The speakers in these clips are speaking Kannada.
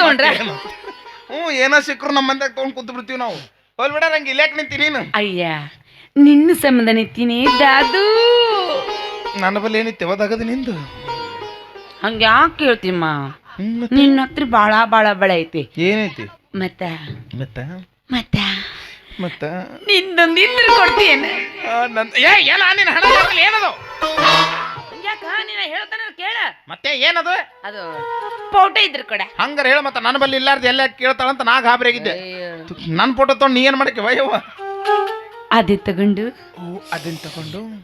ತಗೊಂಡ್ರೆ ಏನೋ ಸಿಕ್ಕರು ನಮ್ಮ ಮಂದ್ಯಾಗ ತಗೊಂಡ್ ಕುಂತು ಬಿಡ್ತೀವಿ ನಾವು. ಹೋಲ್ ಬಿಡ ನಂಗೆ ಇಲ್ಯಾಕ್ ನಿಂತಿ ನೀನು. ಅಯ್ಯ ನಿನ್ನ ಸಂಬಂಧ ನಿಂತೀನಿ ದಾದು. ನನ್ನ ಬಲ್ಲಿ ಏನಿತ್ತು ಯಾವ್ದಾಗದ ನಿಂದು? ಹಂಗ ಯಾಕೆ ಕೇಳ್ತೀಮ್ಮ? ನಿನ್ನ ಹತ್ರ ಬಾಳ ಬಾಳ ಬಳೆ ಐತಿ. ಏನೈತಿ? ಮತ್ತ ಮತ್ತ ಮತ್ತ ಮತ್ತ ನಿಂದೊಂದು ಇದ್ರ ಕೊಡ್ತೀಯೇನ? ಏನ ನಿನ್ನ ಹಣ ಏನದು? ಯಾಕ ನೀನ ಹೇಳ್ತಾನ ಕೇಳ. ಮತ್ತೆ ಏನದು? ಅದು ಫೋಟೋ ಇದ್ರ ಕೊಡ. ಹಂಗಾರ ಹೇಳ. ಮತ್ತೆ ನನ್ನ ಬಲ್ಲಿ ಇಲ್ಲಾರ್ದು ಎಲ್ಲ ಕೇಳ್ತಾಳಂತ ನಾ ಗಾಬರಿ ಆಗಿದ್ದೆ. ನನ್ನ ಫೋಟೋ ತಗೊಂಡು ನೀ ಏನ್ ಮಾಡಕ್ಕೆ ವಯವ್ವ? ಅದೇ ತಗೊಂಡು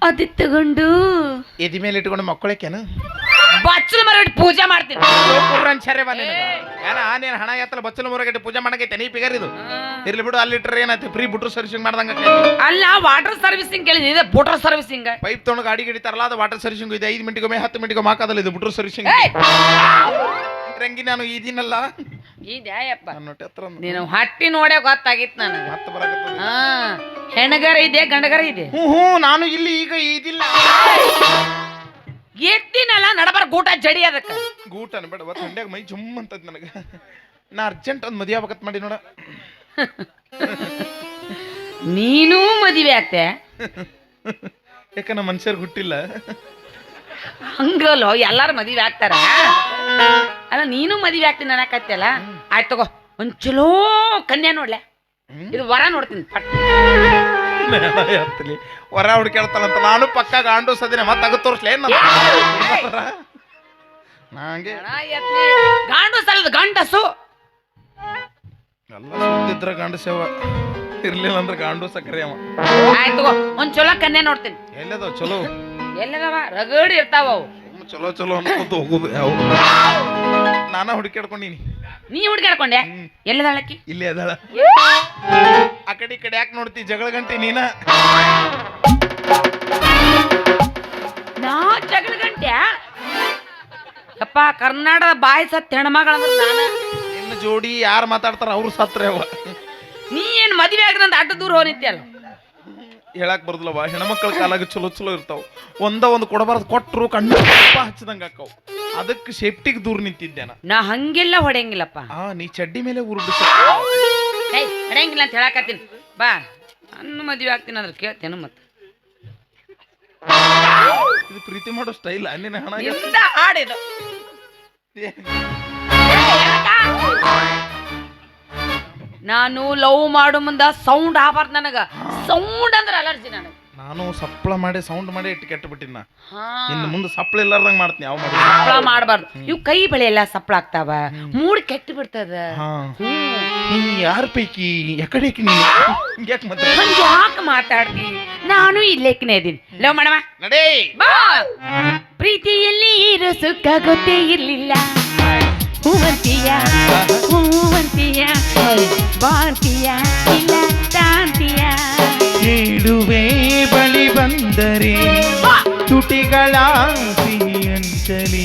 ಅದೇ ತಗೊಂಡು ಎದಿ ಮೇಲೆ ಇಟ್ಕೊಂಡು ಮಕ್ಕಳಕ್ಕೇನು ಬಚ್ಚಲ ಮರಗಟ್ಟಿ ಪೂಜೆ ಮಾಡ್ತೀನಿ. ನೀನ್ ಹಣ ಎತ್ತಲ್ಲ ಬಚ್ಚಲ ಮರಗಟ್ಟಿ ಪೂಜೆ ಮಾಡಕೈತೆ. ನೀ ಪಿಗರ್ ಇದು ಇರ್ಲಿ ಬಿಡು. ಅಲ್ಲಿ ಏನಾಯ್ತು? ಫ್ರೀ ಬುಟ್ರು ಸರ್ವಿಸಿಂಗ್ ಮಾಡ್ದಂಗ. ಅಲ್ಲ ವಾಟರ್ ಸರ್ವಿಸಿಂಗ್ ಕೇಳಿದ್ರೆ ಬುಟ್ರ್ ಸರ್ವಿಸಿಂಗ್. ಪೈಪ್ ತೊಗೊಂಡು ಗಾಡಿ ಗಿಡಿತಾರಲ್ಲ, ಅದು ವಾಟರ್ ಸರ್ವಿಸಿಂಗ್ ಇದೆ. 5 ಮಿನಿಟ್ಗೊಮ್ಮೆ 10 ಮಿನಿಟ್ಗೊಮ್ಮೆ ಹಾಕೋದಲ್ಲ ಇದು ಬುಟ್ರು ಸರ್ವಿಸಿಂಗ್. ರಂಗಿ ನಾನು ಇದೀನಲ್ಲ ಇದ್ಯಾಯಪ್ಪ ನೀನು ಹಟ್ಟಿ ನೋಡೇ ಗೊತ್ತಾಗಿತ್ತು ನನಗೆ. ಮತ್ತೆ ಬರಕತ್ತ ಹೆಣಗರ ಇದೆ ಗಂಡಗರ ಇದೆ. ನಾನು ಇಲ್ಲಿ ಈಗ ಇದಿಲ್ಲ. ಎತ್ತಿನಲ್ಲ ನಡಬರ ಗೂಟ ಜಡಿ ಅದಕ್ಕೆ. ಗೂಟನ ಬೇಡ ಥಂಡ್ಯಾಗ ಮೈ ಜುಮ್ ಅಂತದ್ ನನಗೆ. ನಾ ಅರ್ಜೆಂಟ್ ಒಂದು ಮದುವೆ ಆಗ್ಬೇಕತ್ ಮಾಡಿ ನೋಡ. ನೀನು ಮದುವೆ ಆಗ್ತೆ? ಯಾಕ ನಮ್ಮ ಮನುಷ್ಯರ್ಗೆ ಹುಟ್ಟಿಲ್ಲ ಹಂಗಲ್ಲೋ, ಎಲ್ಲಾರು ಮದುವೆ ಆಗ್ತಾರ. ಅಲ್ಲ ನೀನು ಮದುವೆ ಆಗ್ತೀನಿ ಅನ್ನಕತ್ತಲ್ಲ. ಆಯ್ತು ತಗೋ, ಒಂದ್ ಚಲೋ ಕನ್ಯಾ ನೋಡ್ಲೆ. ಇದು ವರ ನೋಡ್ತೀನಿ ಪಟ್. ವರ ಹುಡುಕಾಡ್ತಾನಂತ ನಾನು ಪಕ್ಕ ಗಾಂಡು ಸದಿನ ಮತ್ತೆ ತಗದ್ ತೋರ್ಸ್ಲೇ ನಂಗೆ. ಗಾಂಡು ಸಲದ ಗಂಡಸು ಎಲ್ಲ ಸುತ್ತಿದ್ರ ಗಂಡು ಸೇವ ಇರ್ಲಿಲ್ಲ ಅಂದ್ರೆ ಗಾಂಡು ಸಕ್ಕರೆ ಅವ. ಆಯ್ತು ತಗೋ, ಒಂದ್ ಚಲೋ ಕನ್ಯಾ ನೋಡ್ತೀನಿ. ಎಲ್ಲದವ ಚಲೋ? ಎಲ್ಲದವ ರಗಡಿ ಇರ್ತಾವ ಅವು. ಚಲೋ ಚಲೋ ಅನ್ಕೊಂತ ಹೋಗುದು. ಯಾವ ನಾನ ಹುಡುಕಾಡ್ಕೊಂಡೀನಿ. ನೀ ಹುಡುಕಾಡ್ಕೊಂಡೆ? ಎಲ್ಲದಾಳಕ್ಕಿ? ಇಲ್ಲೇ ಅದಾಳ. ಆ ಕಡೆ ಈ ಕಡೆ ಯಾಕೆ ನೋಡ್ತಿ? ಜಗಳ ಗಂಟೆ ನೀನ. ನಾ ಜಗಳ ಗಂಟೆ? ಅಪ್ಪ ಕರ್ನಾಟಕದ ಬಾಯಿ ಸತ್ ಹೆಣ್ಮಗಳಂದ್ರ ನಾನು. ನಿನ್ನ ಜೋಡಿ ಯಾರು ಮಾತಾಡ್ತಾರ ಅವ್ರು ಸತ್ರೆ ಅವ. ನೀ ಏನ್ ಮದ್ವೆ ಆಗದಂತ ಅಡ್ಡ ದೂರ ಹೋನಿತ್ಯಲ್ಲ. ಹೇಳಕ್ ಬರುದಿಲ್ಲವ, ಹೆಣ್ಮಕ್ಳ ಕಾಲಾಗ ಚಲೋ ಚಲೋ ಇರ್ತಾವ. ಒಂದು ಕೊಡಬಾರ್ದು, ಕೊಟ್ಟರು ಕಣ್ಣು ಹಚ್ಚದಂಗ ಅಕ್ಕವು. ಅದಕ್ಕೆ ಸೇಫ್ಟಿಗೆ ದೂರ ನಿಂತಿದ್ದೇನ. ನಾ ಹಂಗೆಲ್ಲ ಹೊಡೆಯಂಗಿಲ್ಲಪ್ಪ. ನೀ ಚಡ್ಡಿ ಮೇಲೆ ಉರುಬಿಸ ಹೊಡೆಯಂಗಿಲ್ಲ ಅಂತ ಹೇಳಕತ್ತೀನಿ. ಬಾ ನನ್ನ ಮದ್ವೆ ಆಗ್ತೀನಿ ಅಂದ್ರೆ ಕೇಳ್ತೇನು. ಮತ್ತೆ ಇದು ಪ್ರೀತಿ ಮಾಡೋ ಸ್ಟೈಲ್ ನಿನ್ನ ಹಣ ಹಾಡಿದು. ನಾನು ಲವ್ ಮಾಡು ಮುಂದ ಸೌಂಡ್ ಆಗಬಾರ್ದು ನನಗ. ಸೌಂಡ್ ಅಂದ್ರೆ ಅಲರ್ಜಿ ನನಗೆ. ನಾನು ಸಪ್ಳ ಮಾಡಿ ಸೌಂಡ್ ಮಾಡಿ ಇಟ್ಟು ಕೆಟ್ಟ ಬಿಟ್ಟಿನ. ಇನ್ನು ಮುಂದೆ ಸಪ್ಳ ಇಲ್ಲಾರ್ದಂಗ ಮಾಡ್ತೀನಿ. ಯಾವ ಸಪ್ಳ ಮಾಡಬಾರ್ದು. ಇವು ಕೈ ಬಳೆ ಎಲ್ಲ ಸಪ್ಳ ಆಗ್ತಾವ, ಮೂಡ್ ಕೆಟ್ಟು ಬಿಡ್ತದ. ಯಾರ ಪೈಕಿ ಯಾಕಡೆ ಯಾಕೆ ಮಾತಾಡ್ತಿ? ನಾನು ಇಲ್ಲೇಕನೇ ಇದೀನಿ. ಲವ್ ಮಾಡವ ನಡೇ ಬಾ. ಪ್ರೀತಿಯಲ್ಲಿ ಇರೋ ಸುಖ ಗೊತ್ತೇ ಇರ್ಲಿಲ್ಲ. ಹೂವಂತಿಯ ಹೂವಂತಿಯ ಬಾಂತಿಯ ಇಲ್ಲ ತಾಂತಿಯ. ನೀಡುವೆ ಬಳಿ ಬಂದರೆ ತುಟಿಗಳ ಸಿಹಿ ಅಂಚಲಿ.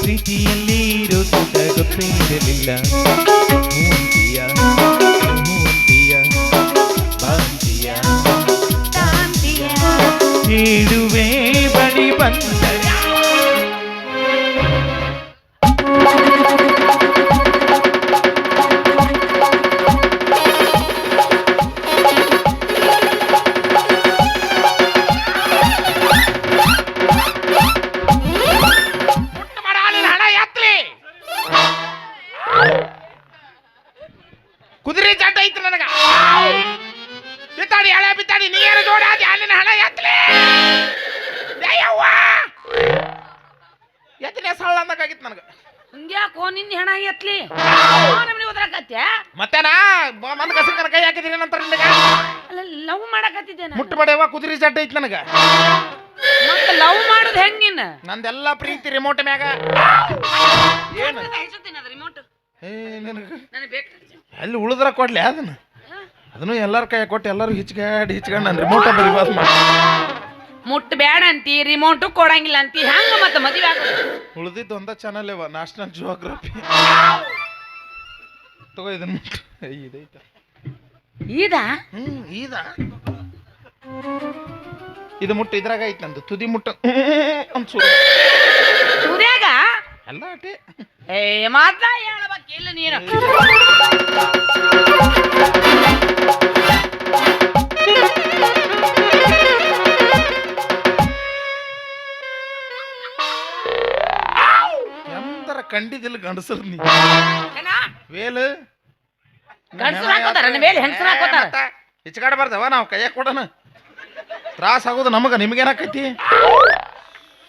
ಪ್ರೀತಿಯಲ್ಲಿ ಇರೋ ಸುಖ ಗೊತ್ತೇ ಇರಲಿಲ್ಲ. ಹೂವಂತಿಯ ಹೂವಂತಿಯ ಬಾಂತಿಯ ತಾಂತಿಯ. ನೀಡುವೆ ಬಳಿ ಬಂದರೆ ಕುದುರೆ ಚಾಟ ಐತಿ ನನಗ. ಬಿತ್ತಾಡಿ ಹಳೆ ಬಿತ್ತಾಡಿ ನೀರು ಜೋಡಾದಿ ಅಲ್ಲಿನ ಹಣ ಎತ್ತಲೇ ಎತ್ತನೇ ಸಳ್ಳ ಅಂದಾಗಿತ್ತು ನನಗೆ. ಹಂಗ್ಯಾಕೋ ನಿನ್ನ ಹೆಣ ಎತ್ಲಿ ಓದ್ರಾಕತ್ಯ? ಮತ್ತೇನಾ ಮಂದ್ ಕಸಕನ ಕೈ ಹಾಕಿದಿರಿ ನಂತರ ಅಲ್ಲ ಲವ್ ಮಾಡಕತ್ತಿದ್ದೇನೆ. ಮುಟ್ಟಬಡೆವ ಕುದುರೆ ಚಾಟ ಐತಿ ನನಗ. ಮತ್ತೆ ಲವ್ ಮಾಡೋದು ಹೆಂಗಿನ? ನಂದೆಲ್ಲ ಪ್ರೀತಿ ರಿಮೋಟ್ ಮ್ಯಾಗ. ಏನು ರಿಮೋಟ್ ಅಲ್ಲಿ ಉಳಿದ್ರ ಕೊಡ್ಲಿ ಅದನ್ನು ಎಲ್ಲರ ಕೈ ಕೊಟ್ಟು ಎಲ್ಲರೂ ಹಿಚ್ಕೊಂಡು ನಾನು ರಿಮೋಟ್ ಬರಿಬಾರ್ದು ಮಾಡಿ. ಮುಟ್ಟು ಬೇಡ ಅಂತಿ, ರಿಮೋಟು ಕೊಡಂಗಿಲ್ಲ ಅಂತಿ. ಹಂಗ ಮತ್ತೆ ಮದುವೆ ಆಗ ಉಳಿದಿದ್ದು ಒಂದ ಚಾನಲ್ ಇವ ನ್ಯಾಷನಲ್ ಜಿಯೋಗ್ರಫಿ. ತಗೋ ಇದನ್ನ ಮುಟ್ಟು. ಇದೈತ ಇದು ಮುಟ್ಟು ಇದ್ರಾಗ ಐತಿ ನಂದು ತುದಿ ಮುಟ್ಟ ಅನ್ಸೂರ ತುದಿಯಾಗ ಎಲ್ಲ ಅಟೆ. ಮಾತಾ ಹೇಳ್ಬೇಕು. ಇಲ್ಲ ನೀನು ಎಂತರ ಕಂಡಿದಿಲ್ಲ ಗಂಡಸರ್ ನೀ ವೇಲ್ ಗಂಡಸರು ಹಾಕೋತಾರ ಮೇಲೆ ಹೆಂಗಸರು ಹಾಕೋತಾರ ಹೆಚ್ಚಗಾಡಬಾರ್ದವ ನಾವು ಕೈಯಾಗ ಕೊಡೋಣ ತ್ರಾಸ ಆಗೋದು ನಮಗ ನಿಮಗೇನಾಕೈತಿ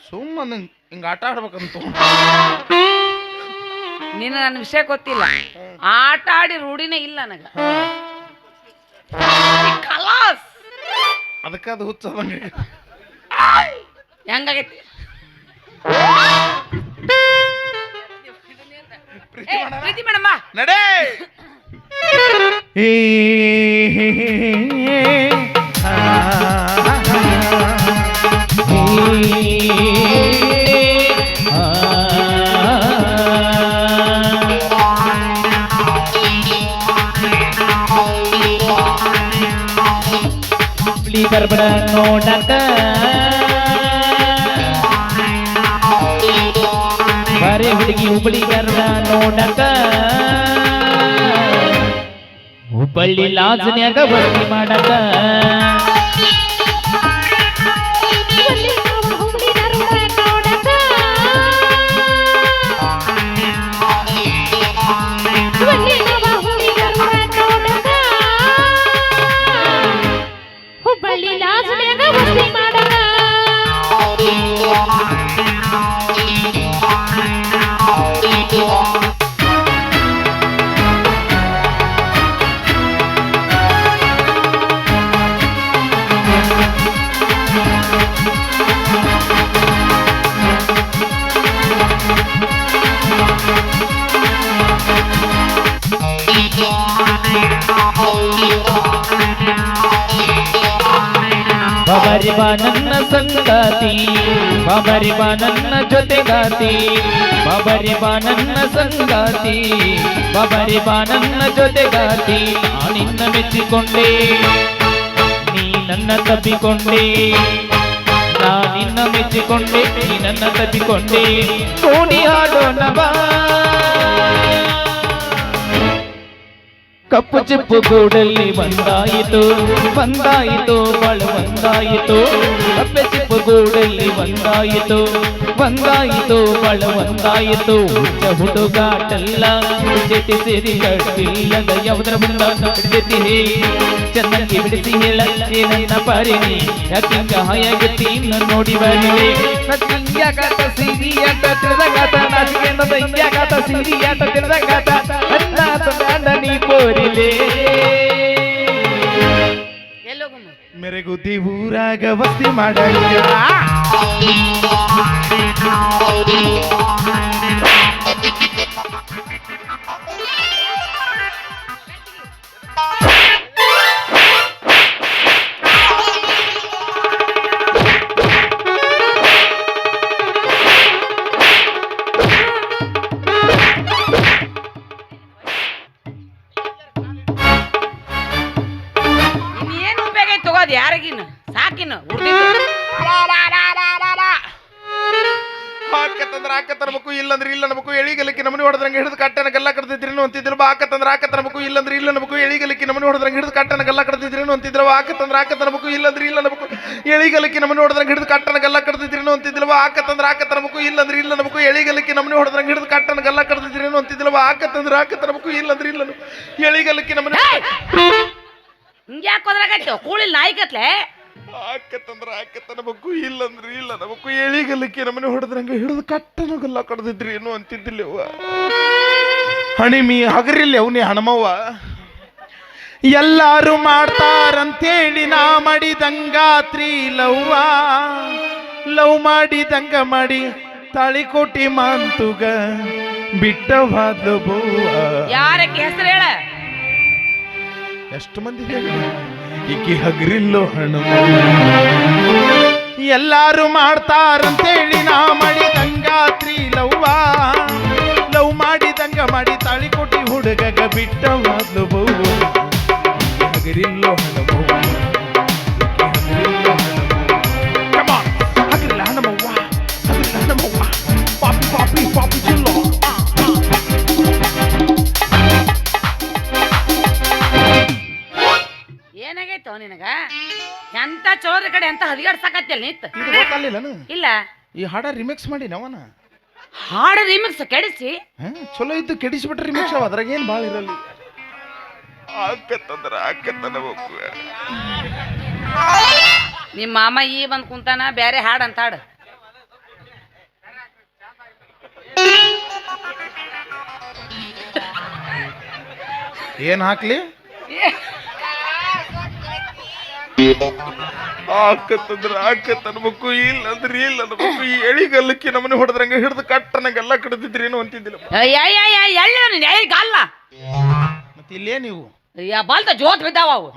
ಸುಮ್ಮನೆ ಹಿಂಗ ಆಟ ಆಡ್ಬೇಕಂತ ನೀನು ನನ್ನ ವಿಷಯ ಗೊತ್ತಿಲ್ಲ ಆಟ ಆಡಿ ರೂಢಿನೇ ಇಲ್ಲ ನನಗ ಕಲಾಸ್ ಅದಕ್ಕೆ ಅದು ಹುಚ್ಚದಂಗೆ ಹೆಂಗಾಗೈತಿ ಪ್ರೀತಿ ಮೇಡಮ್ಮ ನಡೆ ಗರ್ಭ ನೋಡಕ ಬರೇ ಹುಡುಗಿ ಹುಬ್ಬಳ್ಳಿ ಗರ್ಭ ನೋಡಕ ಹುಬ್ಬಳ್ಳಿ ಲಾಜನ್ಯಾಗ ಭರ್ತಿ ಮಾಡಕ ಹುಬ್ಬಳ್ಳಿ ಲಾಜನ್ಯಾಗ ಭರ್ತಿ ಮಾಡಕ ಬಬರಿ ಬಾ ನನ್ನ ಸಂಗಾತಿ ಬಬರಿ ಬಾ ನನ್ನ ಜೊತೆಗಾತಿ ಬಬರಿ ಬಾ ನನ್ನ ಸಂಗಾತಿ ಬಬರಿ ಬಾ ನನ್ನ ಜೊತೆಗಾತಿ ನಾನಿನ್ನ ಮೆಚ್ಚಿಕೊಂಡೆ ನೀ ನನ್ನ ತಪ್ಪಿಕೊಂಡೆ ನಾನಿನ್ನ ಮೆಚ್ಚಿಕೊಂಡೆ ನೀ ನನ್ನ ತಪ್ಪಿಕೊಂಡೆ ಕೋಡಿ ಹಾಡೋಣ ಬಾ ಕಪ್ಪು ಚಿಪ್ಪು ಗೂಡಲ್ಲಿ ಬಂದಾಯಿತು ಬಂದಾಯಿತು ಬಾಳ ಬಂದಾಯಿತು ಕಪ್ಪೆ ಚಿಪ್ಪು ಗೂಡಲ್ಲಿ ಬಂದಾಯಿತು ಬಂದಾಯಿತು ಬಾಳ ಬಂದಾಯಿತು ಹುಚ್ಚ ಹುಡುಗಾಟಲ್ಲ ಜೊತೆ ಸೇರಿ ಕಟ್ಟಿಲ್ಲದ ಯಾವುದರ ಮುಂದ ಹಿಡಿತಿ ಹೇಳಿ ಚೆನ್ನಾಗಿ ಬಿಡಿಸಿ ಹೇಳ ನನ್ನ ಪಾರಿನಿ ಯಾಕಿಂಗ ಹಾಯಾಗತಿ ನೋಡಿ ಬರಲಿ ಯಾಕಾತ ಸಿರಿಯಾಟ ತಿರ್ದಗಾತ ನಾಚಿಕೆ ಅನ್ನೋದ ಹಿಂಗ್ಯಾಕಾತ ಸಿರಿಯಾಟ ತಿರ್ದಗಾತ ಅನ್ನ ತಂದ ನೀ ಕೋರಿಲೆ ಎಲ್ಲೋಗಮ್ಮ ಮೆರೆಗುದ್ದಿ ಊರಾಗ ವಸ್ತಿ ಮಾಡ ಏನು ಉಪಯೋಗ ಐತಿ ತಗೋದು ಯಾರಿಗಿನ ಸಾಕಿನ ಹಾಕತ್ತಂದ್ರ ಹಾಕ ತರಬೇಕು ಇಲ್ಲಂದ್ರೆ ಇಲ್ಲ ನಮಕು ಎಳಿಗಲಿಕ್ಕೆ ನಮನಿ ಹೊಡೆದ್ರಂಗೆ ಹಿಡಿದು ಕಟ್ಟನ ಗಲ್ಲ ಕಡ್ದಿದ್ರೇನು ಅಂತಿದ್ರು ಹಾಕತ್ತಂದ್ರ ಹಾಕ ತರಬೇಕು ಇಲ್ಲಂದ್ರೆ ಇಲ್ಲ ನಮಕು ಎಳಿಗಲಿಕ್ಕೆ ನಮನಿ ಹೊಡೆದ್ರಂಗೆ ಹಿಡಿದು ಕಟ್ಟನ ಗಲ್ಲ ಕಡ್ದಿದ್ರೇನು ಅಂತಿದ್ರು ಹಾಕತ್ತಂದ್ರ ಹಾಕ ತರಬೇಕು ಇಲ್ಲಂದ್ರೆ ಇಲ್ಲ ನಮಕು ಎಳಿಗಲಿಕ್ಕೆ ನಮನಿ ಹೊಡೆದ್ರಂಗೆ ಹಿಡಿದು ಕಟ್ಟನ ಗಲ್ಲ ಕಡ್ದಿದ್ರೇನು ಅಂತಿದ್ರು ಹಾಕತ್ತಂದ್ರ ಹಾಕ ತರಬೇಕು ಇಲ್ಲಂದ್ರೆ ಇಲ್ಲ ನಮಕು ಎಳಿಗಲಿಕ್ಕೆ ನಮನಿ ಹೊಡೆದ್ರಂಗೆ ಹಿಡಿದು ಕಟ್ಟನ ಗಲ್ಲ ಕಡ್ದಿದ್ರೇನು ಅಂತಿದ್ರು ಹಾಕತ್ತಂದ್ರ ಹಾಕ ತರಬೇಕು ಇಲ್ಲಂದ್ರೆ ಇಲ್ಲ ಎಳಿಗಲಿಕ್ಕೆ ನಮನಿ ಹಿಂಗ್ಯಾಕೆ ಹೋದ್ರಾಗೈತಿ ಕೂಳಿ ನಾಯಿಕತ್ಲೆ ಹಾಕತ್ತಂದ್ರ ಹಾಕತ್ತನಬೇಕು ಇಲ್ಲಂದ್ರೆ ಇಲ್ಲ ನಮಕು ಎಳಿಗಲಿಕ್ಕೆ ನಮನಿ ಹೊಡೆದ್ರಂಗೆ ಹಿಡಿದು ಕಟ್ಟನ ಗಲ್ಲ ಕಡ್ದಿದ್ರಿ ಏನು ಅಂತಿದ್ದಿಲ್ಲವ್ವ ಹಣಿಮಿ ಹಗರಿಲ್ಲ ಅವನಿ ಹಣಮವ್ವ ಎಲ್ಲಾರು ಮಾಡ್ತಾರಂತೇಳಿ ನಾ ಮಾಡಿದಂಗಾತ್ರಿ ಲವ್ವ ಲವ್ ಮಾಡಿದಂಗ ಮಾಡಿ ತಾಳಿಕೋಟಿ ಮಾಂತುಗ ಬಿಟ್ಟವಾದ್ಲು ಬವ್ವ ಯಾರಕ್ಕೆ ಹೆಸರು ಹೇಳ ಎಷ್ಟು ಮಂದಿ ಹೇಳಿ ಈಕಿ ಹಗರಿಲ್ಲೋ ಹಣಮ ಎಲ್ಲಾರು ಮಾಡ್ತಾರಂತೇಳಿ ನಾ ಮಾಡಿದಂಗಾತ್ರಿ ಲವ್ವ ಲವ್ ಮಾಡಿದಂಗ ಮಾಡಿ ತಾಳಿಕೋಟಿ ಹುಡುಗಗ ಬಿಟ್ಟವಾದ್ಲು ಬವ್ವ ಹಗರಿಲ್ಲೋ ಹಣಮವ್ವ ಹಗರಿಲ್ಲ ಹಣಮವ್ವ ಹಗರಿಲ್ಲ ಹಣಮವ್ವ ಪಾಪಿ ಪಾಪಿ ಪಾಪಿ ಚಿಲ್ಲೋ ಚಲೋ ಕಡೆ ಅಂತ ಹದಿಗಾಡ್ಸಕತ್ತಿಲ್ಲ ನಿತ್ ಇದು ಗೊತ್ತಲ್ಲಿಲ್ಲನು ಇಲ್ಲ ಈ ಹಾಡ ರಿಮಿಕ್ಸ್ ಮಾಡಿ ನವನ ಹಾಡು ರಿಮಿಕ್ಸ್ ಕೆಡಿಸಿ ಚಲೋ ಇದ್ದು ಕೆಡಿಸ್ಬಿಟ್ರೆ ರಿಮಿಕ್ಸ್ ಅವ ಅದ್ರಾಗ ಏನ್ ಭಾಳ ಇರಲ್ಲ ಆಕತ್ತಂದ್ರ ಆಕತ್ತನ ಹೋಗು ನಿಮ್ಮ ಮಾಮ ಈ ಬಂದ್ ಕುಂತಾನ ಬ್ಯಾರೆ ಹಾಡ್ ಅಂತ ಹಾಡು ಏನ್ ಹಾಕ್ಲಿ ಆಕತ್ತಂದ್ರ ಆಕತ್ ಅನ್ಬೇಕು ಇಲ್ಲ ಅಂದ್ರೆ ಇಲ್ಲ ಅನ್ಬೇಕು ಈ ಎಳಿಗಲ್ಲಕ್ಕಿ ನಮ್ಮನೆ ಹೊಡೆದ್ರಂಗ ಹಿಡಿದು ಕಟ್ಟನಗೆಲ್ಲ ಕಡ್ದಿದ್ರಿ ಏನು ಅಂತಿದ್ದಿಲ್ಲ ಗಲ್ಲ ಮತ್ತೆ ಇಲ್ಲೇ ನೀವು ಬಲ್ತ ಜೋತ್ ಬಿದ್ದಾವ ಅವು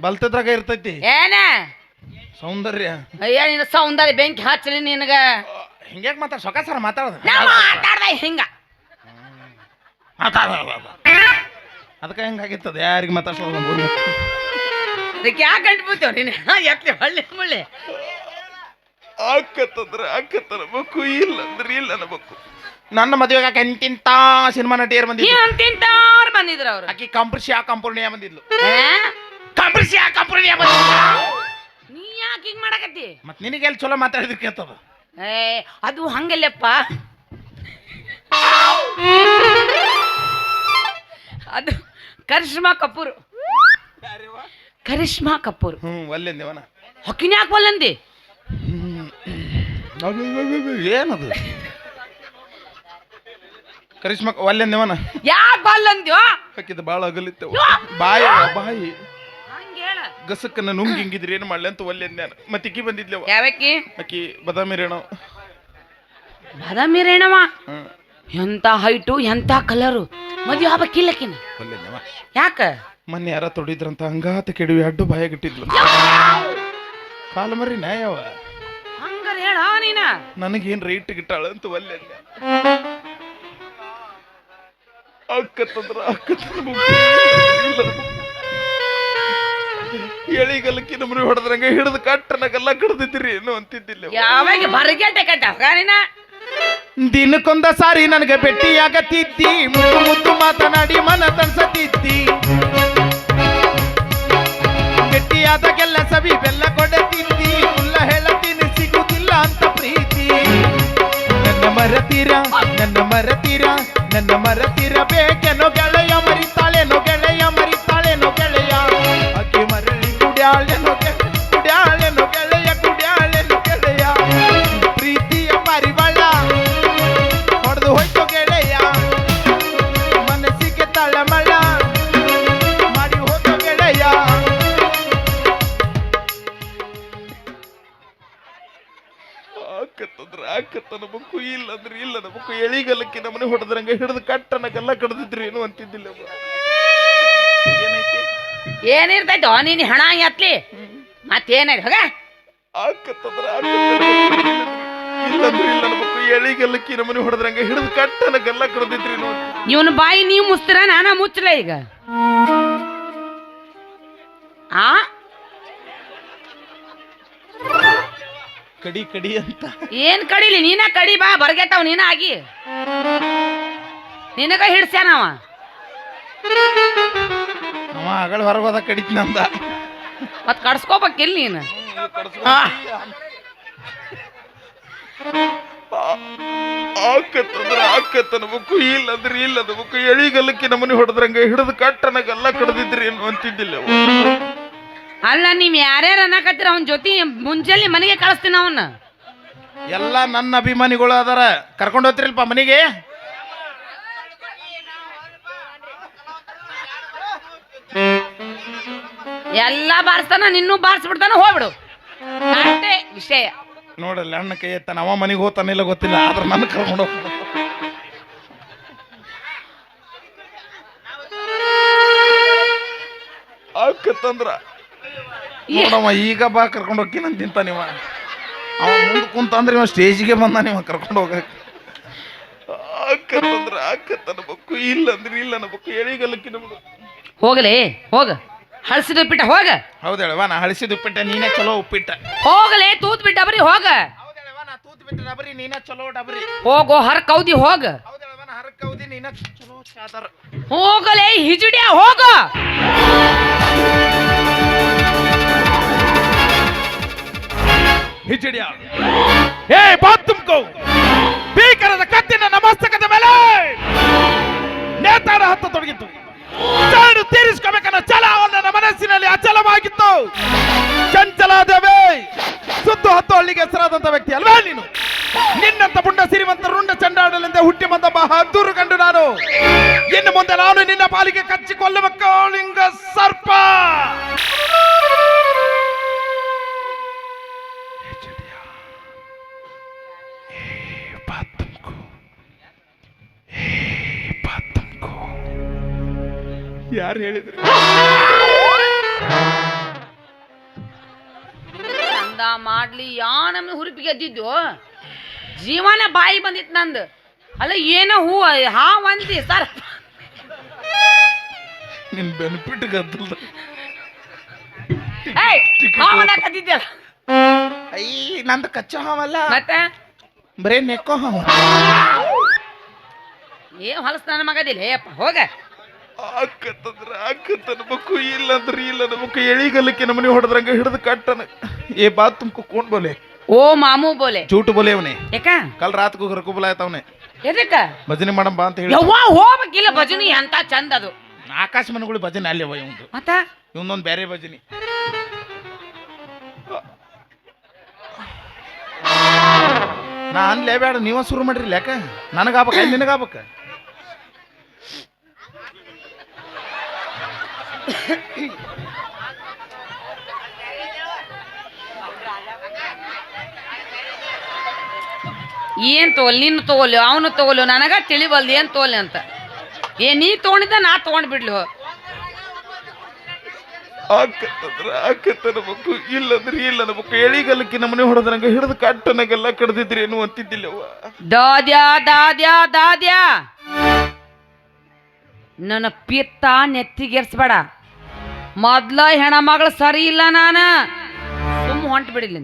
ಬಲ್ತದ್ರಾಗ ಇರ್ತೈತಿ ಏನ ಸೌಂದರ್ಯ ಅಯ್ಯ ನಿನ್ನ ಸೌಂದರ್ಯ ಬೆಂಕಿ ಹಚ್ಚಲಿ ನಿನಗ ಹಿಂಗ್ಯಾಕ್ ಮಾತಾಡ ಸೊಕಾಸರ ಮಾತಾಡೋದು ಮಾತಾಡ್ದ ಹಿಂಗ ಅದಕ್ಕೆ ಹೆಂಗಾಗಿತ್ತದ ಯಾರಿಗೆ ಮಾತಾಡ್ಸೋದು ಅದಕ್ಕೆ ಯಾಕೆ ಗಂಟು ನೀನು ಎತ್ಲಿ ಹಳ್ಳಿ ಮುಳ್ಳಿ ಆಕತ್ತಂದ್ರ ಆಕತ್ತ ಅನ್ಬೇಕು ಇಲ್ಲ ಅಂದ್ರೆ ಇಲ್ಲ ಅನ್ಬೇಕು ನನ್ನ ಮದುವೆಗೆ ಎಂತಿಂತ ಸಿನಿಮಾ ನಟಿಯರು ಬಂದಿದ್ರು ಅಂತಿಂತಾರು ಬಂದಿದ್ರು ಅವ್ರು ಆಕಿ ಕಂಪೂರ್ಣಿಯ ಬಂದಿದ್ಲು ಕಂಪೂರ್ಣಿಯ ನೀ ಯಾಕೆ ಹಿಂಗ್ ಮಾಡಕತ್ತಿ ಮತ್ ನಿನಗೆ ಎಲ್ಲಿ ಚಲೋ ಮಾತಾಡಿದ್ರಿ ಕೇಳ್ತದ ಏ ಅದು ಹಂಗಲ್ಲಪ್ಪ ಅದು ಕರಿಷ್ಮಾ ಕಪೂರ್ ಒಲ್ಲೆಂದೇವನ ಹೊಕ್ಕಿನ ಯಾಕೆ ಒಲ್ಲಂದಿ ಏನದು ಕರಿಷ್ಮಾ ಒಲ್ಲೆಂದೇವನ ಯಾಕೆ ಬಲ್ಲಂದ್ಯೋ ಹಾಕಿದ ಬಾಳ ಅಗಲಿತ್ತವ ಬಾಯಿ ಹಂಗ ಹೇಳ ಗಸಕ್ಕನ್ನ ನುಂಗಿ ಹಿಂಗಿದ್ರಿ ಏನು ಮಾಡ್ಲಿ ಅಂತ ಒಲ್ಲೆಂದ್ಯಾನ ಮತ್ತೆ ಇಕ್ಕಿ ಬಂದಿದ್ಲವ ಯಾವಕ್ಕಿ ಆಕಿ ಬದಾಮಿ ರೇಣ ಬಾದಾಮಿ ರೇಣವ ಎಂತ ಹೈಟು ಎಂತ ಕಲರು ಮದುವೆ ಆಗ್ಬೇಕಿಲ್ಲಕಿನ ಒಲ್ಲೆಂದೇವ ಯಾಕ ಮೊನ್ನೆ ಯಾರ ತೊಡಿದ್ರಂತ ಹಂಗಾತ ಕೆಡವಿ ಅಡ್ಡು ಬಾಯಾಗಿಟ್ಟಿದ್ಲು ಕಾಲ ಮರಿ ನ್ಯಾಯವ ಹಂಗಾರ ಹೇಳ ನೀನ ನನಗೇನ್ ರೈಟ್ ಗಿಟ್ಟಾಳ ಅಂತ ಒಲ್ಲೆಂದ ಅಕ್ಕತ್ತಂದ್ರ ಎಳಿಗಲ್ಲಕ್ಕಿ ನಮ್ಮನೆ ಹೊಡೆದ್ರಂಗ ಹಿಡಿದು ಕಟ್ಟನಗೆಲ್ಲ ಕಡ್ದಿದ್ರಿ ಏನು ಅಂತಿದ್ದಿಲ್ಲ ಯಾವಾಗ ಬರಗೇಟೆ ಕಟ್ಟ ನೀನ ದಿನಕ್ಕೊಂದ ಸಾರಿ ನನಗೆ ಭೇಟಿಯಾಗತ್ತಿದ್ದಿ ಮುದ್ದು ಮುದ್ದು ಮಾತನಾಡಿ ಮನ ತನ್ಸತಿದ್ದಿ ಗಟ್ಟಿಯಾದಾಗೆಲ್ಲ ಸವಿ ಬೆಲ್ಲ ಕೊಡತಿದ್ದಿ ಕುಲ್ಲ ಹೇಳತೀನಿ ಸಿಗುದಿಲ್ಲ ಅಂತ ಪ್ರೀತಿ ನನ್ನ ಮರತೀರ ಬೇಕೆನೋ ಗೆಳೆಯ ಮರಿತಾಳೆನೋ ಗೆಳೆಯ ಅಕ್ಕಿ ಮರಳಿ ಕುಡ್ಯಾಳೆನೋ ಗೆಳೆಯ ಪ್ರೀತಿಯ ಪರಿವಳ ಹೊಡೆದು ಹೋಯ್ತು ಗೆಳೆಯ ಮನಸ್ಸಿಗೆ ತಳಮಳ ಮಾಡಿ ಹೋದ ಗೆಳೆಯ ಆಕತ್ತನ ಬುಕ್ಕು ಇಲ್ಲ ಅಂದ್ರೆ ಇಲ್ಲ ನಮಕು ಎಳಿಗಲ್ಲಕ್ಕಿ ನಮ್ಮನೆ ಹೊಡೆದ್ರಂಗ ಹಿಡಿದು ಕಟ್ಟನಗೆಲ್ಲ ಕಡ್ದಿದ್ರಿ ಏನು ಅಂತಿದ್ದಿಲ್ಲ ಏನೈತಿ ಏನಿರ್ತೈತೋ ನೀನ್ ಹಣ ಎತ್ಲಿ ಮತ್ತೇನಾರ ಹೋಗ ಆಕತ್ತಂದ್ರ ಇಲ್ಲಂದ್ರೆ ಇಲ್ಲ ನಮಕು ಎಳಿಗಲ್ಲಕ್ಕಿ ನಮ್ಮನೆ ಹೊಡೆದ್ರಂಗ ಹಿಡಿದು ಕಟ್ಟನಗೆಲ್ಲ ಕಡ್ದಿದ್ರಿ ಏನು ಇವನ್ ಬಾಯಿ ನೀವು ಮುಸ್ತಿರ ನಾನ ಮುಚ್ಚಲ ಈಗ ಆ ಕಡಿ ಅಂತ ಏನ್ ಕಡಿಲಿ ನೀನ ಕಡಿ ಬಾ ಬರ್ಗೆತಾವ್ ನೀನ ಆಗಿ ನಿನಗ ಹಿಡ್ಸ್ಯಾನವ ಅವ ಅಗಳ ಹೊರಗೋದ ಕಡಿತನಂದ ಮತ್ ಕಡ್ಸ್ಕೋಬೇಕಿಲ್ ನೀನು ಆಕತ್ತನ ಬುಕ್ಕು ಇಲ್ಲಂದ್ರೆ ಇಲ್ಲದ ಬುಕ್ಕು ಎಳಿಗಲ್ಲಕ್ಕಿ ನಮ್ಮನೆ ಹೊಡೆದ್ರಂಗ ಹಿಡಿದು ಕಟ್ಟನಗೆಲ್ಲ ಕಡ್ದಿದ್ರಿ ಏನು ಅಂತಿದ್ದಿಲ್ಲ ಅಲ್ಲ ನೀವ್ ಯಾರ್ಯಾರ ಅನ್ನಕತ್ತೀರ ಅವನ್ ಜೊತೆ ಮುಂಜಾನೆ ಮನೆಗೆ ಕಳಿಸ್ತೀನಿ ಅವನ್ನ ಎಲ್ಲ ನನ್ನ ಅಭಿಮಾನಿಗಳು ಅದಾರ ಕರ್ಕೊಂಡು ಹೋಗ್ತಿರಲ್ಪ ಮನೆಗೆ ಎಲ್ಲಾ ಬಾರಿಸ್ತಾನ ನಿನ್ನೂ ಬಾರಿಸ್ಬಿಡ್ತಾನ ಹೋಗ್ಬಿಡು ಅಷ್ಟೇ ವಿಷಯ ನೋಡಲ್ಲ ಅಣ್ಣ ಕೈ ಎತ್ತಾನ ಅವ ಮನೆಗೆ ಹೋಗ್ತಾನಿಲ್ಲ ಗೊತ್ತಿಲ್ಲ ಆದ್ರೆ ನನ್ನ ಕರ್ಕೊಂಡು ಹೋಗ್ತಾನ ಆಕತ್ತಂದ್ರ ನೋಡಮ್ಮ ಈಗ ಬಾ ಕರ್ಕೊಂಡು ಹೋಗ್ತೀನಿ ತಿಂತ ನೀವ ಅವ ಮುಂದೆ ಕುಂತಂದ್ರೆ ಇವ ಸ್ಟೇಜಿಗೆ ಬಂದ ನೀವ ಕರ್ಕೊಂಡು ಹೋಗಕ್ಕೆ ಆಕತ್ತನ ಬಕ್ಕು ಇಲ್ಲ ಅಂದ್ರೆ ಇಲ್ಲ ನಬಕ್ಕು ಎಳಿಗಲ್ಲಕ್ಕಿ ನಮ್ದು ಹೋಗಲೇ ಹೋಗ ಹಳಸಿದ ಉಪ್ಪಿಟ್ಟ ಹೋಗ ಹೌದೇಳವ ನಾ ಹಳಸಿದ ಉಪ್ಪಿಟ್ಟ ನೀನೇ ಚಲೋ ಉಪ್ಪಿಟ್ಟ ಹೋಗಲೇ ತೂತ್ ಬಿಟ್ಟ ಡಬರಿ ಹೋಗ ಹೌದೇಳವ ನಾ ತೂತ್ ಬಿಟ್ಟ ಡಬರಿ ನೀನೇ ಚಲೋ ಡಬರಿ ಹೋಗೋ ಹರ ಕೌದಿ ಹೋಗ ಹೌದೇಳವ ನಾ ಹರ ಕೌದಿ ನೀನೇ ಚಲೋ ಚಾದರ ಹೋಗಲೇ ಹಿಜುಡಿಯ ಹೋಗ ಹಿಜಡಿಯ ಏ ಬಾತ್ ತುಮ್ಕೋ ಭೀಕರದ ಕತ್ತಿನ ನಮಸ್ತಕದ ಮೇಲೆ ನೇತಾಡ ಹತ್ತ ತೊಡಗಿತ್ತು. ಚಾಡು ತೀರಿಸ್ಕೋಬೇಕನ್ನೋ ಛಲ ನನ್ನ ಮನಸ್ಸಿನಲ್ಲಿ ಅಚಲವಾಗಿತ್ತು. ಚಂಚಲಾದೇವಿ ಸುತ್ತು ಹತ್ತು ಹಳ್ಳಿಗೆ ಹೆಸರಾದಂತ ವ್ಯಕ್ತಿ ಅಲ್ವೇ ನೀನು? ನಿನ್ನಂತ ಪುಂಡ ಸಿರಿವಂತ ರುಂಡ ಚಂಡಾಡಲೆಂದೇ ಹುಟ್ಟಿ ಬಂದ ಬಹದ್ದೂರು ಕಂಡು ನಾನು ಇನ್ನು ಮುಂದೆ ನಾನು ನಿನ್ನ ಪಾಲಿಗೆ ಕಚ್ಚಿ ಕೊಲ್ಲುವ ಕಾಳಿಂಗ ಸರ್ಪ. ಯಾರು ಹೇಳಿದ್ರು? ಚಂದ ಮಾಡ್ಲಿ ಯಾ ನಮ್ನ ಹುರುಪಿಗೆ ಎದ್ದಿದ್ದು ಜೀವನ ಬಾಯಿ ಬಂದಿತ್ತು ನಂದು. ಅಲ್ಲ ಏನೋ ಹೂ ಹಾವಂತಿ ಸರ್ ನಿನ್ ಬೆನಿಫಿಟ್ ಗದ್ದಲ್ಲ. ಹಾವನ ಕದ್ದಿದ್ಯಲ್ಲ ಐ ನಂದು ಕಚ್ಚಾ ಹಾವಲ್ಲ, ಮತ್ತೆ ಬರೇ ನೆಕ್ಕೋ ಹಾವ. ಏನ್ ಹೊಲಸ್ ನನ್ನ ಮಗದಿಲ್ಲ ಏಪ್ಪ ಹೋಗ. ಅನ್ಬೇಕು ಇಲ್ಲಂದ್ರೆ ಇಲ್ಲ ನಮಕು ಎಳಿಗಲ್ಲಕ್ಕೆ ನಮ್ಮನೆ ಹೊಡೆದ್ರಂಗ ಹಿಡಿದು ಕಟ್ಟನ. ಏ ಬಾತ್ ತುಮಕು ಕೋನ್ ಬೋಲೆ? ಓ ಮಾಮೂ ಬೋಲೆ झूठ बोले ಅವನೇ. ಯಾಕ ಕಲ್ ರಾತ್ ಕೋ घर को बुलाया था ಅವನೇ. ಎದಕ್ಕ ಭಜನೆ ಮಾಡಂ ಬಾ ಅಂತ ಹೇಳಿ. ಯವ್ವ ಹೋಗ್ಬೇಕಿಲ್ಲ ಭಜನಿ ಅಂತ ಚಂದ ಅದು. ಆಕಾಶ ಮನಗಳು ಭಜನೆ ಅಲ್ಲೇ ಇವಂದು, ಮತ್ತ ಇವನೊಂದು ಬೇರೆ ಭಜನೆ. ನಾ ಅನ್ಲೇ ಬೇಡ, ನೀವ ಶುರು ಮಾಡ್ರಿ. ಯಾಕ ನನಗಾಗ್ಬೇಕ ನಿನಗಾಗ್ಬೇಕ? ಏನ್ ತಗೋಲ್ ನಿನ್ನ ತಗೋಲು ಅವನು ತಗೋಲು ನನಗ ತಿಳಿಬಲ್ದು ಏನ್ ತಗೋಲಿ ಅಂತ. ನೀ ತಗೊಂಡಿದ್ದ ನಾ ತಗೊಂಡ್ ಬಿಡ್ಲು. ಆಕತ್ತನಬೇಕು ಇಲ್ಲಂದ್ರೆ ಇಲ್ಲ ನಮಕು ಎಳಿಗಲ್ಲಕ್ಕೆ ನಮ್ಮನೆ ಹೊಡೆದ್ರಂಗ ಹಿಡಿದು ಕಟ್ಟನಾಗೆಲ್ಲ ಕಡ್ದಿದ್ರಿ ಏನು ಅಂತಿದ್ದಿಲ್ಲವ. ದಾದ್ಯಾ ದಾದ್ಯಾ ದಾದ್ಯಾ ನನ್ನ ಪಿತ್ತ ನೆತ್ತಿಗೆರ್ಸ್ಬೇಡ. ಮೊದ್ಲ ಹೆಣ್ಮಗಳು ಸರಿ ಇಲ್ಲ, ನಾನು ಸುಮ್ಮ ಹೊಂಟ ಬಿಡಿಲ್ಲ.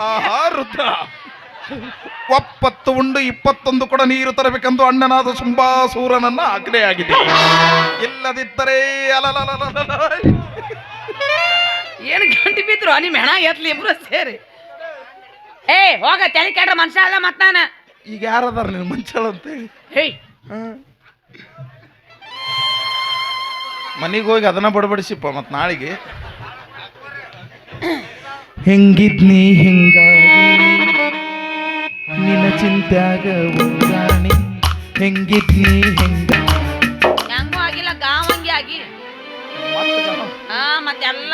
ಆಹಾ ರುದ್ರ, ಒಪ್ಪತ್ತು ಉಂಡು 21 ಕೊಡ ನೀರು ತರಬೇಕೆಂದು ಅಣ್ಣನಾದ ಶುಂಭಾಸೂರನನ್ನ ಆಜ್ಞೆಯಾಗಿದೆ. ಇಲ್ಲದಿದ್ದರೆ ಏನು ಗಂಟಿ ಬಿದ್ರು ನಿಮ್ಮ ಹೆಣ ಎತ್ಲಿ ಇಬ್ರು ಸೇರಿ. ಹೋಗ ತಲೆ ಕೆಡ್ರ ಮನುಷ್ಯ ಅಲ್ಲ ಮತ್ ನಾನು. ಈಗ ಯಾರದಾರ ನೀನು ಮಂಚಾಳ ಅಂತ ಹೇಳಿ ಮನೆಗೆ ಹೋಗಿ ಅದನ್ನ ಬಡಬಡಿಸಿಪ್ಪ ಮತ್ ನಾಳೆಗೆ. ಹೆಂಗಿದ್ನಿ ಹಿಂಗಾಗಿ ನಿನ್ನ ಚಿಂತ್ಯಾಗ ಉಂಗಾಣಿ, ಹೆಂಗಿದ್ನಿ ಹಿಂಗ ಹೆಂಗೂ ಆಗಿಲ್ಲ ಗಾವಂಗಿ ಆಗಿ ಮತ್ತೆಲ್ಲ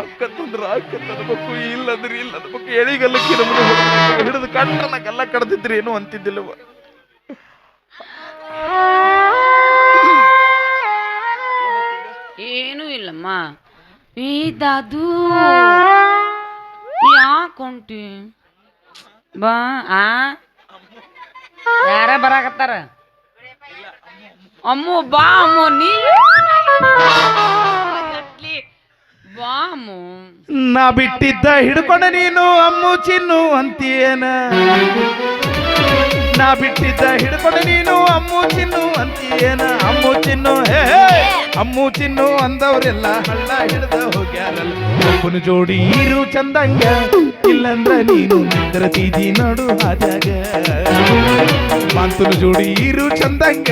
ಅಕ್ಕತ್ತನ್ಬೇಕು ಇಲ್ಲಂದ್ರಿ ಇಲ್ಲ ಅನ್ಬೇಕು ಎಳಿಗಲ್ಲಕ್ಕೆ ನಮ್ಮನೆ ಹಿಡಿದು ಕಟ್ಟನಾಗೆಲ್ಲ ಕಡ್ದಿದ್ರಿ ಏನು ಅಂತಿದ್ದಿಲ್ಲವ. ಏನೂ ಇಲ್ಲಮ್ಮ. ದಾದು ಯಾಕೊಂಟಿ ಬಾ. ಯಾರ ಬರಾಕತ್ತಾರ? ಅಮ್ಮು ಬಾ ಅಮ್ಮು, ನೀ ಬಾ ಅಮ್ಮು. ನಾ ಬಿಟ್ಟಿದ್ದ ಹಿಡ್ಕೊಂಡ ನೀನು ಅಮ್ಮು ಚಿನ್ನು ಅಂತೀಯೇನ? ನಾ ಬಿಟ್ಟಿದ್ದ ಹಿಡ್ಕೊಂಡ ನೀನು ಅಮ್ಮು ಚಿನ್ನು ಅಂತೀಯೇನ? ಅಮ್ಮು ಚಿನ್ನು ಹೇ ಅಮ್ಮು ಚಿನ್ನು ಅಂದವರೆಲ್ಲ ಹಳ್ಳ ಹಿಡ್ದ ಹೋಗ್ಯಾರಲ್ಲ. ಒಬ್ಬನ ಜೋಡಿ ಇರು ಚಂದಂಗ, ಇಲ್ಲಂದ್ರ ನೀನು ನಿಂದ್ರತಿದಿ ನಡು ಹಾದ್ಯಾಗ. ಮಾಂತನ ಜೋಡಿ ಇರು ಚಂದಂಗ,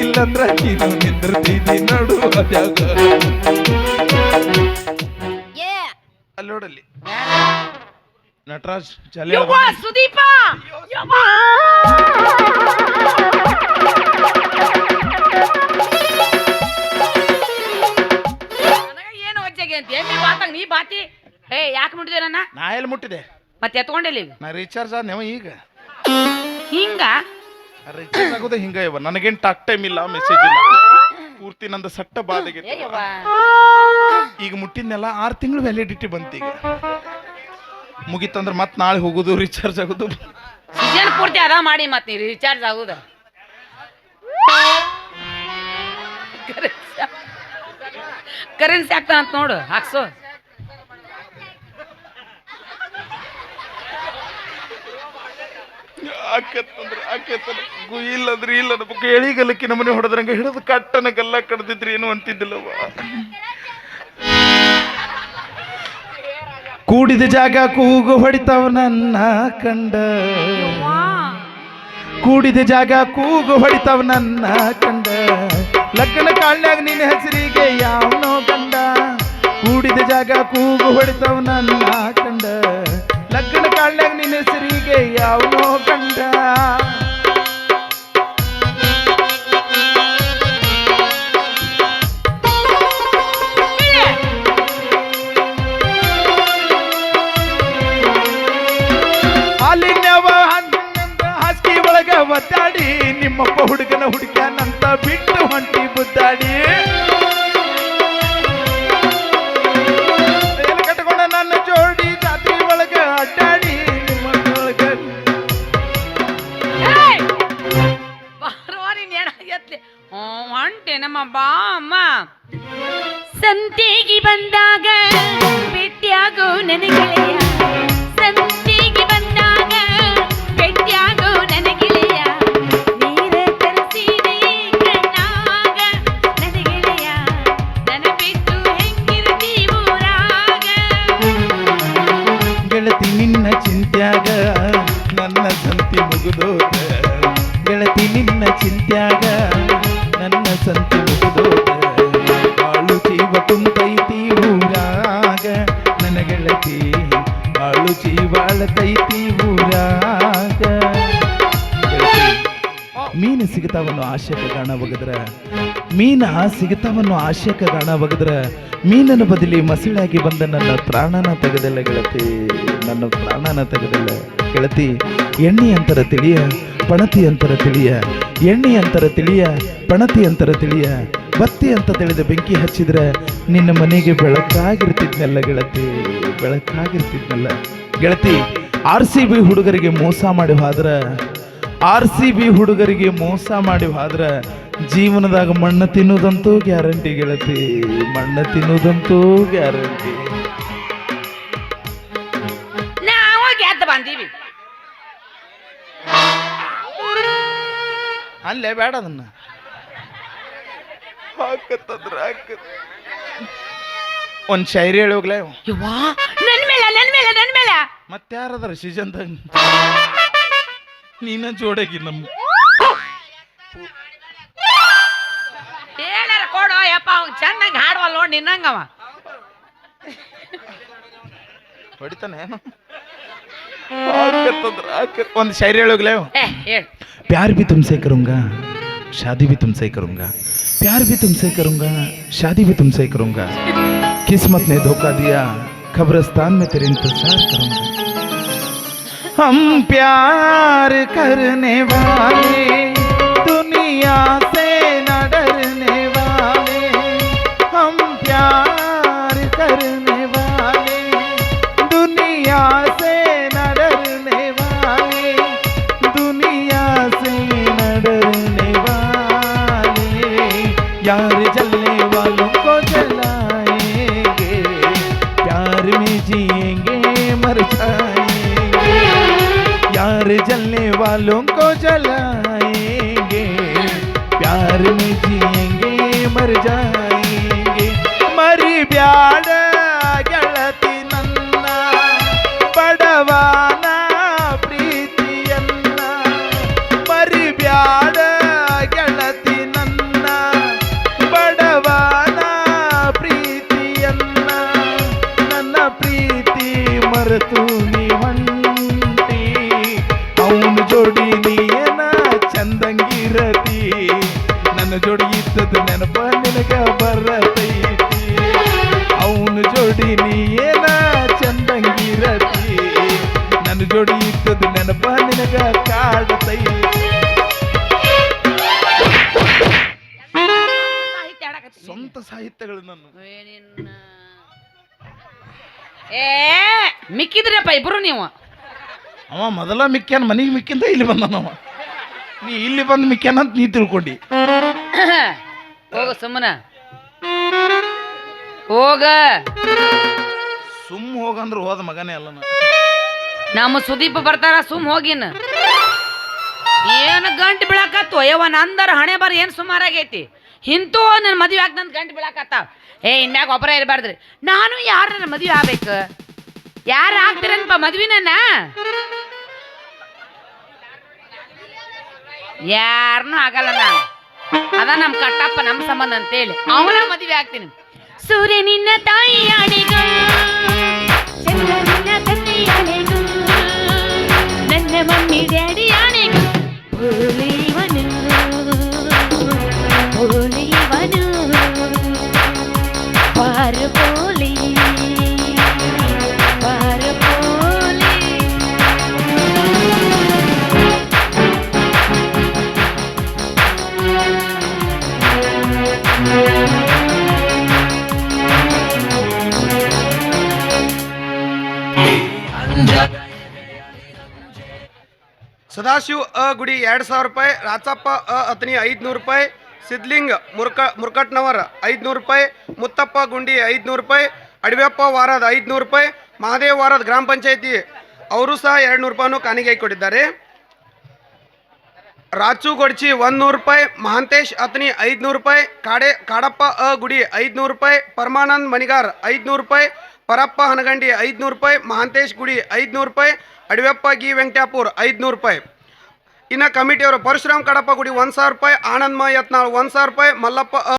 ಇಲ್ಲಂದ್ರ ನೀನು ನಿಂದ್ರತಿದಿ ನಡು ಹಾದ್ಯಾಗ. ಅಲ್ಲಿ ನೋಡಲ್ಲಿ ನಟರಾಜ್ ಸುದೀಪ ಏನು ವಜ್ಜೆಗೆ ಅಂತ ಎಮ್ಮಿ ಬಾತಾಗ ನೀ ಬಾತಿ. ಯಾಕೆ ಮುಟ್ಟಿದೆ ನನ್ನ? ನಾ ಎಲ್ಲಿ ಮುಟ್ಟಿದೆ? ಮತ್ತೆ ಎತ್ಕೊಂಡಿಲ್ಲ ಈಗ. ನಾ ರೀಚಾರ್ಜ್ ಆದ್ನೇವ ಈಗ. ಹಿಂಗ ರೀಚಾರ್ಜ್ ಆಗೋದೇ ಹಿಂಗ ಇವ. ನನಗೇನ್ ಟಾಕ್ ಟೈಮ್ ಇಲ್ಲ, ಮೆಸೇಜ್ ಇಲ್ಲ, ಪೂರ್ತಿ ನಂದು ಸಟ್ಟ ಬಾಧೆಗೆ. ಈಗ ಮುಟ್ಟಿದ್ನೆಲ್ಲ 6 ತಿಂಗಳು ವ್ಯಾಲಿಡಿಟಿ ಬಂತೀಗ. ಮುಗಿತಂದ್ರ ಮತ್ ನಾಳೆ ಹೋಗುದು ರೀಚಾರ್ಜ್ ಆಗುದು. ಸೀಸನ್ ಪೂರ್ತಿ ಅದ ಮಾಡಿ ಮತ್ ನೀ ರೀಚಾರ್ಜ್ ಆಗುದ. ಕರೆನ್ಸಿ ಆಗ್ತಾನಂತ ನೋಡು, ಹಾಕ್ಸೋ. ಇಲ್ಲಂದ್ರೆ ಇಲ್ಲ ನಮಗೆ ಎಳಿಗಲ್ಲಕ್ಕೆ ನಮ್ಮನೆ ಹೊಡೆದ್ರಂಗ ಹಿಡಿದು ಕಟ್ಟನಗೆಲ್ಲ ಕಡ್ದಿದ್ರಿ ಏನು ಅಂತಿದ್ದಿಲ್ಲವ. ಕೂಡಿದ ಜಾಗ ಕೂಗು ಹೊಡಿತಾವ ನನ್ನ ಕಂಡ ಕೂಡಿದ ಜಾಗ ಕೂಗು ಹೊಡಿತಾವ ನನ್ನ ಕಂಡ ಲಗ್ನ ಕಾಳ್ನ್ಯಾಗ ನಿನ್ನ ಹೆಸರಿಗೆ ಯಾವನೋ ಗಂಡ ಕೂಡಿದ ಜಾಗ ಕೂಗು ಹೊಡಿತಾವ ನನ್ನ ಕಂಡ ಲಗ್ನ ಕಾಳ್ನ್ಯಾಗ ನಿನ್ನ ಹೆಸರಿಗೆ ಯಾವನೋ ಗಂಡ ಹಾಸಿಗೆ ಒಳಗ ಒದ್ದಾಡಿ ನಿಮ್ಮಪ್ಪ ಹುಡುಗನ ಹುಡುಕ್ಯಾನಂತ ಬಿಟ್ಟು ಹೊಂಟಿ ಬುದ್ದಾಡಿ ಕಟ್ಕೊಂಡ ನನ್ನ ಜೋಡಿ ಜಾತ್ರೆ ಒಳಗ ಅಡ್ಡಾಡಿ ನಿಮ್ಮ ಒಳಗ ಹೊಂಟೆ ನಮ್ಮ ಬಾ ಅಮ್ಮ ಸಂತೆಗೆ ಬಂದಾಗ ಭೇಟಿಯಾಗೋ ನನಗೆಳೆಯ ಸಂತೆಗೆ ಬಂದಾಗ ಭೇಟಿಯಾಗೋ ನನಗೆಳೆಯ ನೀರ ತರಿಸಿದೆ ಕಣ್ಣಾಗ ನನಗೆಳೆಯ ನನ್ನ ಬಿಟ್ಟು ಹೆಂಗಿರ್ತಿ ಊರಾಗ ಗೆಳತಿ ನಿನ್ನ ಚಿಂತ್ಯಾಗ ನನ್ನ ಸಂತಿ ಮುಗಿದೋತ ಗೆಳತಿ ನಿನ್ನ ಚಿಂತ್ಯಾಗ ನನ್ನ ಸಂತಿ ಮುಗಿದೋತ ಆಳು ಜೀವ ತುಂಬೈತಿ ಊರಾಗ ನನ್ನ ಗೆಳತಿ ಆಳು ಜೀವಾಳತೈತಿ ಊರಾಗ ಮೀನು ಸಿಗತಾವನ್ನು ಆಶೆಕ ಗಾಣ ಒಗದ್ರ ಮೀನ ಸಿಗತಾವನ್ನು ಆಶೆಕ ಗಾಣ ಒಗದ್ರ ಮೀನನ ಬದಲಿ ಮಸಳಾಗಿ ಬಂದ ನನ್ನ ಪ್ರಾಣನ ತೆಗೆದಲ್ಲ ಗೆಳತಿ ನನ್ನ ಪ್ರಾಣನ ತೆಗೆದಲ್ಲ ಗೆಳತಿ ಎಣ್ಣೆ ಅಂತರ ತಿಳಿಯ ಪಣತಿ ಅಂತರ ತಿಳಿಯ ಎಣ್ಣೆ ಅಂತರ ತಿಳಿಯ ಪಣತಿ ಅಂತರ ತಿಳಿಯ ಬತ್ತಿ ಅಂತ ತಿಳಿದ ಬೆಂಕಿ ಹಚ್ಚಿದ್ರೆ ನಿನ್ನ ಮನೆಗೆ ಬೆಳಕಾಗಿರ್ತಿದ್ನಲ್ಲ ಗೆಳತಿ ಬೆಳಕಾಗಿರ್ತಿದ್ನಲ್ಲ ಗೆಳತಿ RCB ಹುಡುಗರಿಗೆ ಮೋಸ ಮಾಡಿ ಹೋದ್ರ RCB ಹುಡುಗರಿಗೆ ಮೋಸ ಮಾಡಿ ಹೋದ್ರ ಜೀವನದಾಗ ಮಣ್ಣು ತಿನ್ನುವುದಂತೂ ಗ್ಯಾರಂಟಿ ಗೆಳತಿ ಮಣ್ಣು ತಿನ್ನುವುದಂತೂ ಗ್ಯಾರಂಟಿ ನಾವು ಗೆದ್ದು ಬಂದೀವಿ ಅಲ್ಲೇ ಬೇಡ ಅದನ್ನ ಒಂದ್ ಶೈರಿ ಹೇಳಿ ಹೋಗ್ಲೇ ಯವ್ವಾ ನನ್ ಮೇಲೆ ಮತ್ತಾರದಾರ ಸೀಸನ್ದಾಗ ನೀನ ಜೋಡಾಗಿ ನಮ್ಮ ಏನಾರ ಕೊಡು ಯಪ್ಪ ಅವ್ನು ಚೆನ್ನಾಗಿ ಹಾಡುವಲ್ಲ ನೋಡಿ ನಿನ್ನಂಗವ ಹೊಡಿತಾನೆ ಏನು ಒಂದು ಶೈರಿ ಹೇಳಿ ಹೋಗ್ಲೇ ಹೇಳು प्यार भी तुमसे करूंगा शादी भी तुमसे करूंगा प्यार भी तुमसे करूंगा शादी भी तुमसे करूंगा किस्मत ने धोखा दिया कब्रिस्तान में तेरे इंतजार करूंगा हम प्यार करने वाले दुनिया से न डरने वाले हम प्यार करने वाले दुनिया से न डरने वाले दुनिया से न डरने वाले यार जलने वालों को जलाएंगे प्यार में जिएंगे मर जाएंगे यार जलने वालों को जलाएंगे प्यार में जिएंगे मर जाएंगे मरी ब्याड ಗೆಳತಿ ನನ್ನ ಬಡವಾನ ಪ್ರೀತಿಯನ್ನ ಮರಿ ಬ್ಯಾಡ ಗೆಳತಿ ನನ್ನ ಬಡವಾನ ಪ್ರೀತಿಯನ್ನ ನನ್ನ ಪ್ರೀತಿ ಮರೆತು ನೀ ಹೊಂಟಿ ಅವನ ಜೋಡಿ ನೀಯನ ಚಂದಂಗಿರತಿ ನನ್ನ ಜೋಡಿ ಇದ್ದದ್ದು ನೆನಪ ನಿನಗ ಬರತೈತಿ ಅವನ ಜೋಡಿ ನೀಯನ ಚಂದಂಗಿರತಿ ನನ್ನ ಜೋಡಿ ಇದ್ದದ್ದು ನೆನಪ ನಿನಗ ಕಾಡತೈತಿ ಸ್ವಂತ ಸಾಹಿತ್ಯಗಳು ನಾನು ಮಿಕ್ಕಿದ್ರಪ್ಪ ಇಬ್ರು ನೀವು ಅವ ಮೊದಲ ಮಿಕ್ಕ್ಯಾನ ಮನೆಗೆ ಮಿಕ್ಕಿಂದ ಇಲ್ಲಿ ಬಂದನವ ನೀ ಇಲ್ಲಿ ಬಂದು ಮಿಕ್ಕ್ಯಾನ ಅಂತ ನೀ ತಿಳ್ಕೊಂಡಿ ಹೋಗ ಸುಮ್ಮನ ಹೋಗ ಸುಮ್ಮ ಹೋಗಂದ್ರೆ ಹೋದ ಮಗನೇ ಅಲ್ಲ ನಮ್ಮ ಸುದೀಪ್ ಬರ್ತಾರ ಸುಮ್ ಹೋಗಿನ ಏನು ಗಂಟು ಬೀಳಾಕತ್ತು ಯವ್ವ ನಂದರ ಹಣೆ ಬರ ಏನು ಸುಮಾರಾಗೈತಿ ಇಂತೂ ನನ್ನ ಮದುವೆ ಆಗ್ತಂತ ಗಂಟು ಬೀಳಾಕತ್ತಾವ ಇನ್ಯಾಗ ಒಬ್ಬರ ಇರಬಾರ್ದ್ರಿ ನಾನು ಯಾರ ನನ್ನ ಮದುವೆ ಆಗ್ಬೇಕು ಯಾರು ಆಗ್ತೀರನ್ಪ ಮದ್ವಿನ ಯಾರನ್ನೂ ಆಗಲ್ಲ ನಾನು ಅದ ನಮ್ ಕಟ್ಟಪ್ಪ ನಮ್ ಸಂಬಂಧ ಅಂತೇಳಿ ಅವನ ಮದ್ವೆ ಆಗ್ತೀನಿ. ಸೂರ್ಯ ನಿನ್ನ ತಾಯಿ ಆಣೆಗೂ ಚಂದ್ರ ನಿನ್ನ ತಂದೆ ಆಣೆಗೂ ನನ್ನ ಮಮ್ಮಿ ಡ್ಯಾಡಿ ಆಣೆಗೂ ಪೋಲಿವನು ಪೋಲಿವನು ಪಾರು ಪೋಲಿ ಪಾರು ಪೋಲಿ. ಸದಾಶಿವ ಗುಡಿ 2000 ರೂಪಾಯಿ, ರಾಚಪ್ಪ ಅತನಿ 500 ರೂಪಾಯಿ, ಸಿದ್ಲಿಂಗ್ ಮುರ್ಕಟ್ನವರ್ 500 ರೂಪಾಯಿ, ಮುತ್ತಪ್ಪ ಗುಂಡಿ 500 ರೂಪಾಯಿ, ಅಡವ್ಯಪ್ಪ ವಾರದ 500 ರೂಪಾಯಿ, ಮಹಾದೇವ್ ವಾರದ ಗ್ರಾಮ ಪಂಚಾಯತಿ ಅವರು ಸಹ 200 ರೂಪಾಯಿನೂ ಕಾಣಿಕೆ ಕೊಟ್ಟಿದ್ದಾರೆ. ರಾಚು ಗೊಡ್ಚಿ 100 ರೂಪಾಯಿ, ಮಹಾಂತೇಶ್ ಅತನಿ 500 ರೂಪಾಯಿ, ಕಾಡಪ್ಪ ಗುಡಿ 500 ರೂಪಾಯಿ, ಪರಮಾನಂದ್ ಮಣಿಗಾರ್ 500 ರೂಪಾಯಿ, ಪರಪ್ಪ ಹನಗಂಡಿ 500 ರೂಪಾಯಿ, ಮಹಾಂತೇಶ್ ಗುಡಿ 500 ರೂಪಾಯಿ, ಅಡವ್ಯಪ್ಪ ಗಿ ವೆಂಕಟಾಪುರ್ 500 ರೂಪಾಯಿ. ಇನ್ನು ಕಮಿಟಿಯವರು ಪರಶುರಾಮ್ ಕಡಪ್ಪ ಗುಡಿ 1000 ರೂಪಾಯಿ, ಆನಂದ್ ಯತ್ನಾಳ್ 1000 ರೂಪಾಯಿ, ಮಲ್ಲಪ್ಪ